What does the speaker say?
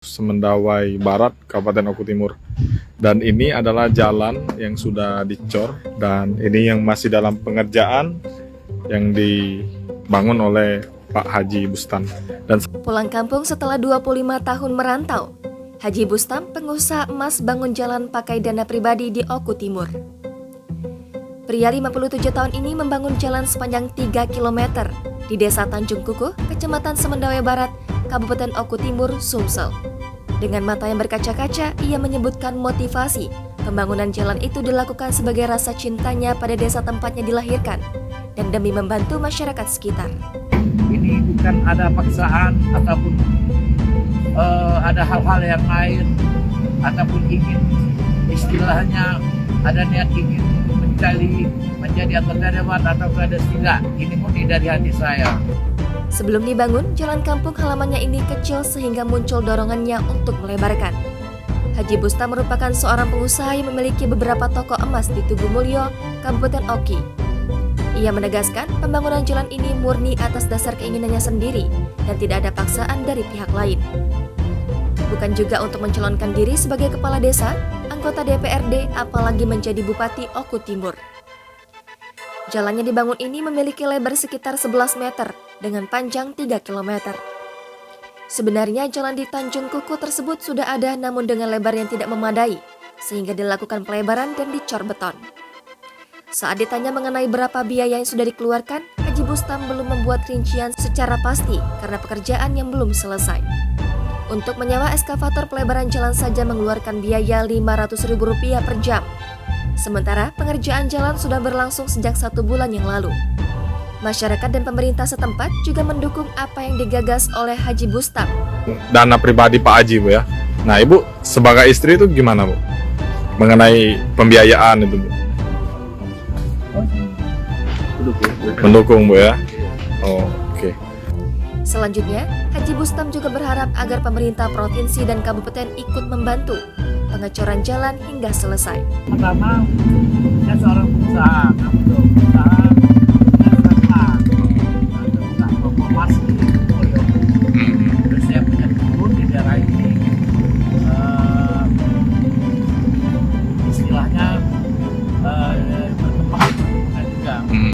Semendawai Barat, Kabupaten Oku Timur. Dan ini adalah jalan yang sudah dicor dan ini yang masih dalam pengerjaan yang dibangun oleh Pak Haji Bustam. Dan Pulang kampung setelah 25 tahun merantau, Haji Bustam, pengusaha emas, bangun jalan pakai dana pribadi di Oku Timur. Pria 57 tahun ini membangun jalan sepanjang 3 km di Desa Tanjung Kukuh, Kecamatan Semendawai Barat, Kabupaten Oku Timur, Sumsel. Dengan mata yang berkaca-kaca, ia menyebutkan motivasi pembangunan jalan itu dilakukan sebagai rasa cintanya pada desa tempatnya dilahirkan dan demi membantu masyarakat sekitar. Ini bukan ada paksaan ataupun ada hal-hal yang lain ataupun ingin istilahnya ada niat ingin menjadi anggota dewan atau ada tidak. Ini murni dari hati saya. Sebelum dibangun, jalan kampung halamannya ini kecil sehingga muncul dorongannya untuk melebarkan. Haji Bustam merupakan seorang pengusaha yang memiliki beberapa toko emas di Tugu Mulyo, Kabupaten Oki. Ia menegaskan pembangunan jalan ini murni atas dasar keinginannya sendiri dan tidak ada paksaan dari pihak lain. Bukan juga untuk mencalonkan diri sebagai kepala desa, anggota DPRD, apalagi menjadi Bupati Oku Timur. Jalan yang dibangun ini memiliki lebar sekitar 11 meter dengan panjang 3 km. Sebenarnya jalan di Tanjung Kukuh tersebut sudah ada namun dengan lebar yang tidak memadai, sehingga dilakukan pelebaran dan dicor beton. Saat ditanya mengenai berapa biaya yang sudah dikeluarkan, Haji Bustam belum membuat rincian secara pasti karena pekerjaan yang belum selesai. Untuk menyewa eskavator pelebaran jalan saja mengeluarkan biaya Rp500.000 per jam. Sementara pengerjaan jalan sudah berlangsung sejak 1 bulan yang lalu. Masyarakat dan pemerintah setempat juga mendukung apa yang digagas oleh Haji Bustam. Dana pribadi Pak Haji, Bu ya. Nah, Ibu sebagai istri itu gimana, Bu? Mengenai pembiayaan itu, Bu? Mendukung, Bu ya. Oh, oke. Selanjutnya, Haji Bustam juga berharap agar pemerintah provinsi dan kabupaten ikut membantu pengecoran jalan hingga selesai. Pertama, saya seorang pengusaha. Untuk usaha